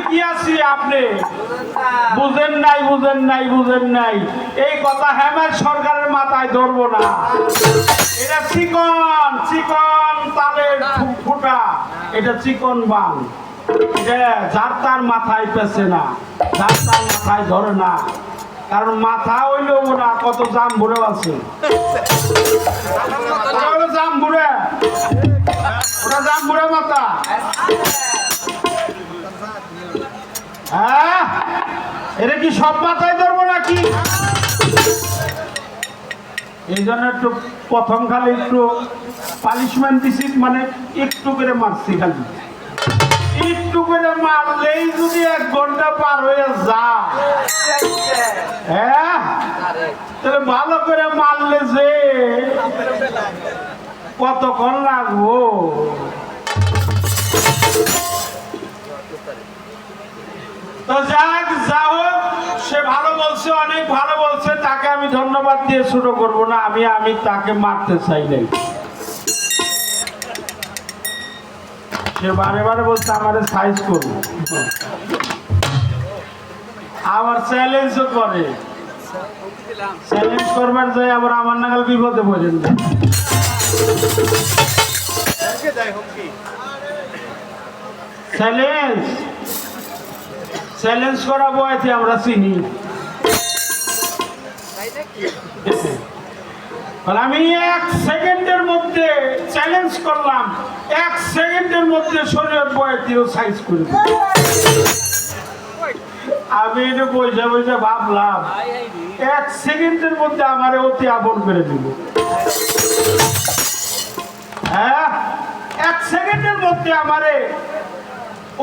ঠিকই আছি, আপনি বুঝেন নাই। এই কথা হেমের সরকারের মাথায় ধরবো না। এটা চিকন তালের ফুটা, এটা চিকন বান। যার তার মাথায় পেছে না, যার তার মাথায় ধরে না। কারণ মাথা হইলেও ওরা কত জাম ভরে আছে, জাম ভরে, ওটা জাম ভরে মাথা। হ্যাঁ, এটা কি সব মাথায় ধরবো নাকি? এই জন্য একটু প্রথম খালি একটু পানিশমেন্ট দিছি, মানে একটু করে মারছি, খালি একটু করে মারলেই যদি 1 ঘন্টা পার হয়ে যায়, হ্যাঁ, তাহলে ভালো করে মারলে যে কতক্ষণ লাগবো। তো যা হোক, সে ভালো বলছে, অনেক ভালো বলছে, তাকে আমি ধন্যবাদ দিয়ে ছোট করবো না। আমি তাকে মারতে চাই নাই। সে বারে বলছে আমার সাইজ করবো, আবার চ্যালেঞ্জও করে। চ্যালেঞ্জ করবার যাই আবার আমার নাগাল বিপদে পড়েন না। চ্যালেঞ্জ করা বয়সে আমরা চিনি। আমি 1 সেকেন্ডের মধ্যে চ্যালেঞ্জ করলাম, 1 সেকেন্ডের মধ্যে শরীরের বয়সটিও সাইজ করে। আমি এটা বসে ভাবলাম 1 সেকেন্ডের মধ্যে আমারে অতি আপন করে দিব। হ্যাঁ, 1 সেকেন্ডের মধ্যে আমারে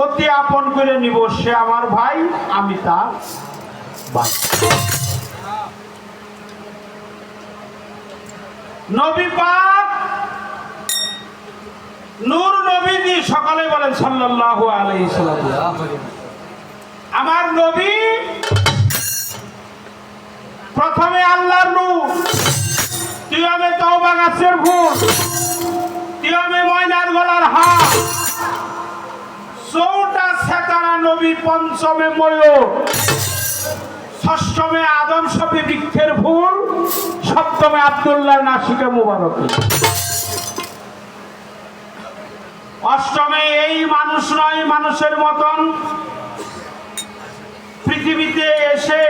অতি আপন করে নিব। সে আমার ভাই, আমি তার ভাই। নবী পাক নূর নবীজি, সকলে বলেন সাল্লাল্লাহু আলাইহি সাল্লাম। আমার নবী প্রথমে আল্লাহর নূর, তিয়ামে তওবা গাছের ফুল, তিয়ামে ময়নার গলার হার, চৌটা সেতারা নবী, পঞ্চমে ময়ূর, ষষ্ঠমে আদম শফি বৃক্ষের ফুল, সপ্তমে আব্দুল্লাহ নাসিকে মুবারকে, অষ্টমে এই মানুষ নয় মানুষের মতন পৃথিবীতে এসে,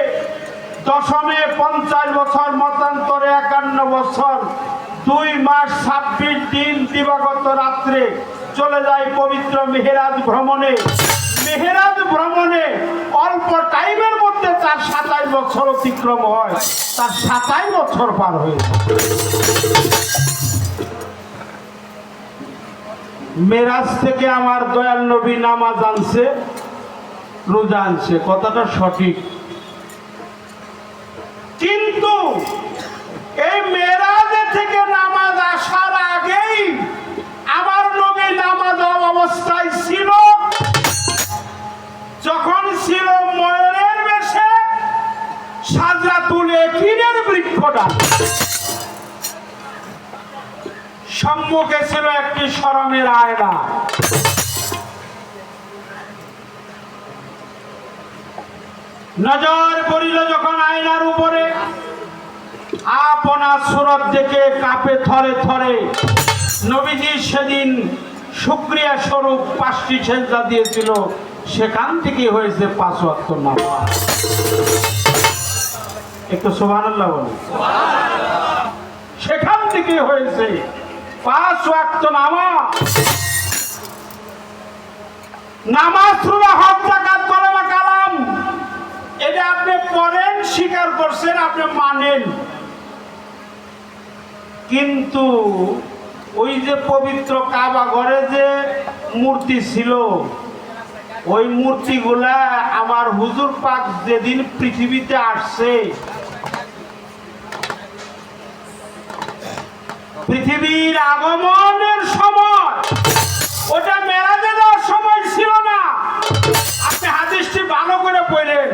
দশমে 50 বছর, মতান্তরে 51 বছর, 2 মাস 26 দিন দিবাগত রাত্রে চলে যায় পবিত্র মেহেরাজ ভ্রমণে। মেহেরাজ ভ্রমণে অল্প টাইমের মধ্যে তার 27 বছর অতিক্রম হয়, তার 27 বছর পার হয়ে। মেরাজ থেকে আমার দয়াল নবী নামাজ আনছে, রোজা আনছে, কথাটা সঠিক। কিন্তু এই মেরাজে থেকে নামাজ আসার আগেই আমার নবী নামাজ অবস্থায় ছিল, যখন ছিল ময়ূরের বেশে, সাজরাতুল ইয়াকিনের বৃক্ষটা, সম্মুখে ছিল একটি শরমের আয়না। নজর পড়িল যখন আয়নার উপরে, আপনার সুরত দেখে কাঁপে থরে থরে। নবীজি সেদিন শুকরিয়া স্বরূপ 5টি সেজদা দিয়েছিল, সেখান থেকে হয়েছে 5 ওয়াক্ত নামাজ। একটু সুবহানাল্লাহ বলুন। সেখান থেকে হয়েছে 5 ওয়াক্ত নামাজ। নামাজ রোজা হজ যাকাত কলেমা কালাম, এটা আপনি পড়েন, স্বীকার করছেন, আপনি মানেন। কিন্তু ওই যে পবিত্র কাবা ঘরে যে মূর্তি ছিল, ওই মূর্তিগুলা আমার হুজুর পাক যেদিন পৃথিবীতে আসছে, পৃথিবীর আগমনের সময়, ওটা মেরাজে যাওয়ার সময় ছিল না। আপনি হাদিসটি ভালো করে পড়েন।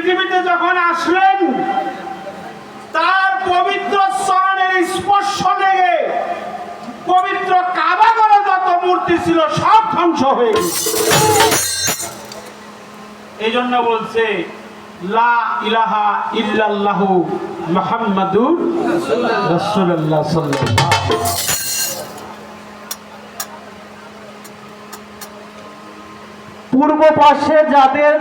পৃথিবীতে যখন আসলেন তার পবিত্র চরণের স্পর্শ লেগে পবিত্র কাবা ঘরে যত মূর্তি ছিল সব ধ্বংস হয়ে গেছে। এই জন্য বলছে লা ইলাহা ইল্লাল্লাহু মুহাম্মাদুর রাসূলুল্লাহ সাল্লাল্লাহু আলাইহি ওয়াসাল্লাম। পূর্ব পাশে যাদের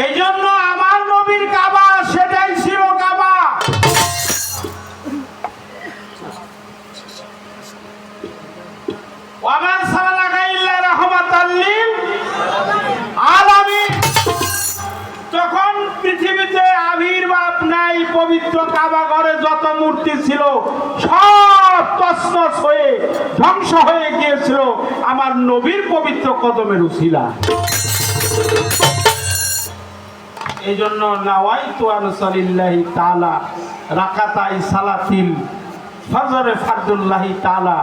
এই জন্য আমার নবীর কাবা সেটাই ছিল কাবা। ওয়ামান সালাকা ইল্লা রাহমাতাল লিল আলামিন। যখন পৃথিবীতে আবির্ভাব নাই পবিত্র কাবা ঘরে যত মূর্তি ছিল সব তছনছ হয়ে ধ্বংস হয়ে গিয়েছিল আমার নবীর পবিত্র কদমের উসিলা। এই জন্য নাওয়াইতু আনসালিল্লাহি তাআলা রাকাতাই সালাতিল ফজরে ফারদুল্লাহি তাআলা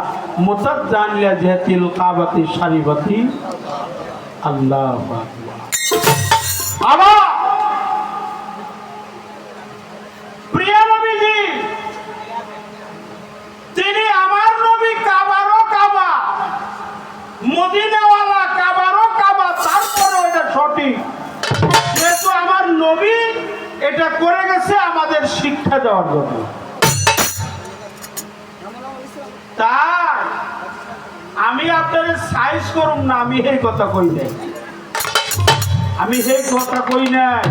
মুতাজ্জান ইলা জিহাতিল কাবাতি শারিফাতি। আল্লাহু আকবার। আবার প্রিয় নবীজি তিনি আমার নবী কাবারও কাবা, মদিনাওয়ালা কাবারও কাবা, তারপরে এটা সঠিক যেহেতু আমার নবী এটা করে গেছে আমাদের শিক্ষা দেওয়ার জন্য। তাই আমি আপনাদের সাইজ করুম না, আমি এই কথা কই নাই, আমি এই কথা কই নাই।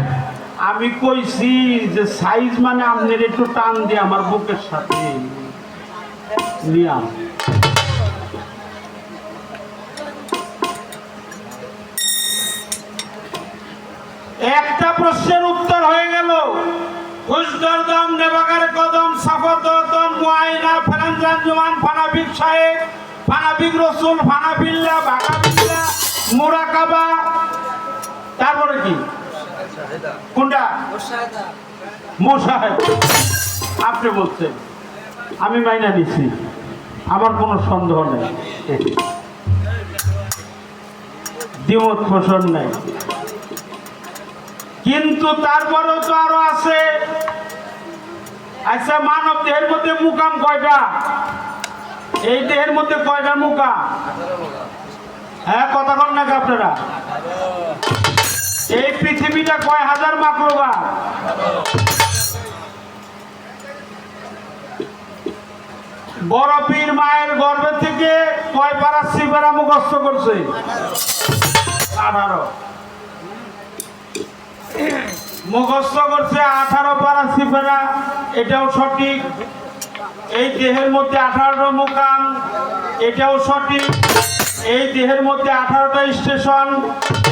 আমি কইছি যে সাইজ মানে আপনার একটু টান দিয়ে আমার বুকের সাথে নিয়াম। একটা প্রশ্নের উত্তর হয়ে গেল। খুশদরদম নেবাগারে কদম সাফরদম মুআইনা ফেরানজান জওয়ান ফানাবিক সাহেব ফানাবিক রসুল ফানাবিল্লাহ বাকাবিল্লাহ মুরাকাবা। তারপরে কি কোনটা? মুশাহেদা। আপনি বলছেন, আমি মাইনা নিছি, আমার কোনো সন্দেহ নেই, দ্বিমত পোষণ নাই। কিন্তু তারপরেও তো আরো আছে। আচ্ছা, মানব দেহের মধ্যে মুকাম কয়টা? এই দেহের মধ্যে কয়টা মুকা? হ্যাঁ, কথা কন নাকি আপনারা? এই পৃথিবীটা কয় হাজার মাকলুকা? বড় পীর মায়ের গর্ভে থেকে কয় পারা সিপারা মুখস্থ করছে? 18 মুখস্থ করছে, 18 পারা সিপারা, এটাও সঠিক। এই দেহের মধ্যে 18টা মুকাম, এটাও সঠিক। এই দেহের মধ্যে 18টা স্টেশন,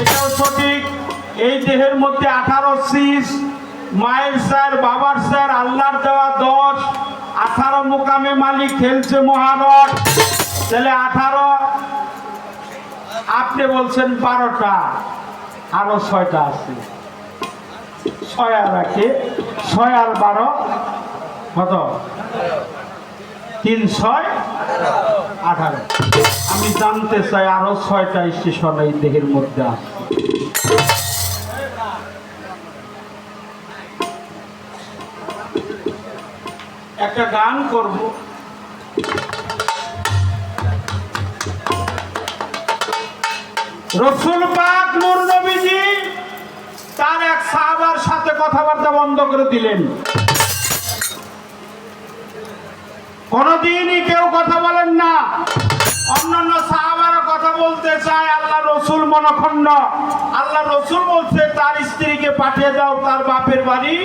এটাও সঠিক। এই দেহের মধ্যে 18 শীষ, মায়ের স্যার বাবার স্যার আল্লাহর দেওয়া 10, 18 মুকামে মালিক খেলছে মহারথ, তাহলে 18। আপনি বলছেন 12টা, আরো 6টা আছে। 6 আর রাখে, 6 আর 12 কত? 3 6 18। আমি জানতে চাই আরো 6টা স্টেশন এই দেহের মধ্যে আছে। একটা গান করব। রসুল পাক নূর নবীজি তার এক সাহাবার সাথে কথাবার্তা বন্ধ করে দিলেন। কোনদিনই কেউ কথা বলেন না। অন্যান্য সাহাবারা কথা বলতে চায়, আল্লাহ রসুল মনখণ্ড। আল্লাহ রসুল বলছে তার স্ত্রীকে পাঠিয়ে দাও তার বাপের বাড়ি।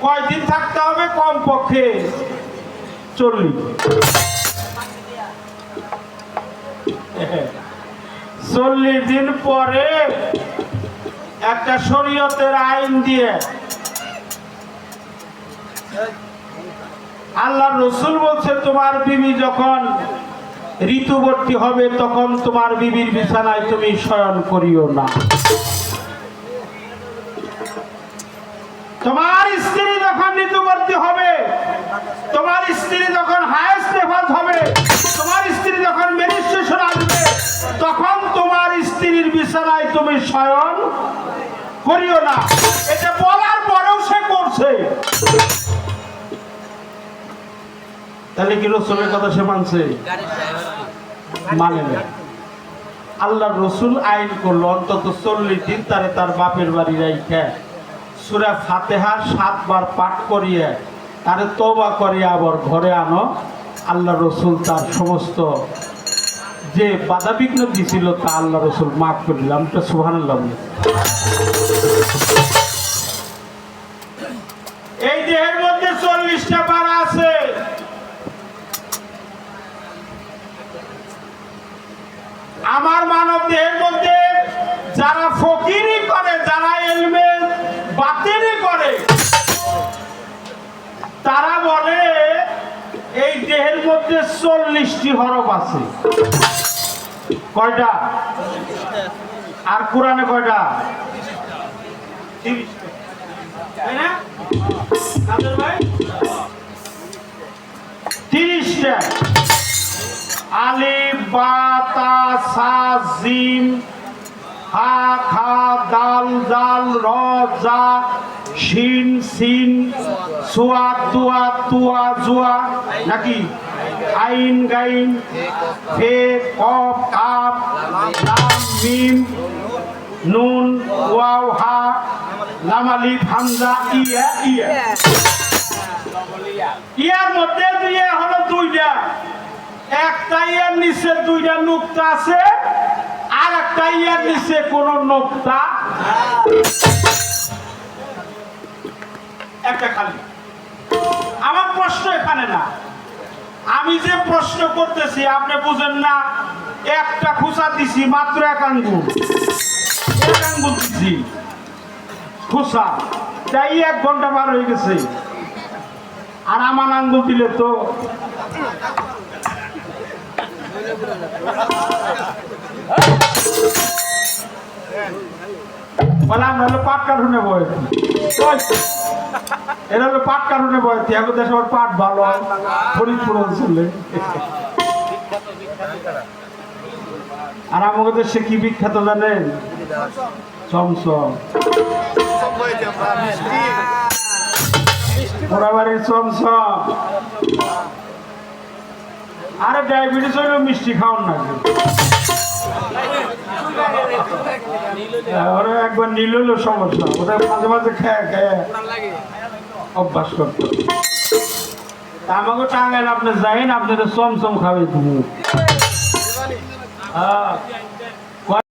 কয়দিন থাকতে হবে? কম পক্ষে 40। 40 দিন পরে একটা শরীয়তের আইন দিয়ে আল্লাহ রসুল বলছে তোমার বিবি যখন ঋতুবর্তী হবে তখন তোমার বিবির বিছানায় তুমি শয়ন করিও না। তোমার স্ত্রী যখন ঋতুবর্তী হবে, তোমার স্ত্রী যখন হায়েস্ট নেফাজ হবে, তোমার স্ত্রী যখন মেনস্ট্রুয়েশন আসবে, তখন তোমার স্ত্রীর বিছানায় তুমি শয়ন করিও না। এটা বলার পরেও সে করছে, তাহলে কি রসুলের কথা সে মানছে? মানে না। আল্লাহ রসুল আইন করলো অন্তত 40 দিন তারে তার বাপের বাড়ি রাইখা সূরা ফাতিহা 7 বার পাঠ করিয়ে তারে তওবা করিয়ে আবার ঘরে আনো। আল্লাহ রসুল তার সমস্ত যে বাধা বিঘ্ন দিছিল তা আল্লাহ রসুল মাফ করলাম। তো সুবহানাল্লাহ। এই দেহের মধ্যে 40টা পারা আছে। আমার মানব দেহের মধ্যে যারা ফকিরি করে, যারা ইলমে বাতিনি করে, তারা বলে এই দেহের মধ্যে 40টি হরফ আছে। কয়টা? আর কোরআনে কয়টা? 30টা। তাই না কাদের ভাই? 30টা। আলিফ বা তা সা জিম হা খা দাল জাল র জা শিন সিন সুয়া দুয়া তুয়া জুয়া নাকি আইন গাইন ফে কফ কাফ লাম মিম নুন ওয়াও হা লাম আলিফ হামজা ইয়া ইয়া। ইয়ার মধ্যে দিয়ে হলো 2টা। একটা ইয়ার নিচে 2টা নুক্তা আছে, আর একটা ইয়ার নিচে কোনো নুক্তা, একটা খালি। আমার প্রশ্ন এখানে না, আমি যে প্রশ্ন করতেছি আপনি বুঝেন না। একটা খুঁচা দিছি মাত্র 1 আঙ্গুল, 1 আঙ্গুল দিছি খুঁচা, তাই 1 ঘন্টা পার হয়ে গেছে। আর আমার আঙ্গুল দিলে তো বলে আমরা হলো পাট কাঠুনে বয়সী, এরা হলো পাট কাঠুনে বয়সী। এখন দেশে আমার পাট ভালো হয় ফরিদপুর অঞ্চলে। আর আমাদের দেশে কি বিখ্যাত জানেন? চমচম। পোড়াবাড়ির চমচম। আরে ডায়াবেটিস হইলেও মিষ্টি খাওয়ান না, ওরা একবার নিল হলো সমস্যা, ওটা মাঝে মাঝে খেয়ে খেয়ে অভ্যাস করতো। আমাকে টাঙ্গাইলে আপনি যাইন, আপনাদের চমচম খাবে।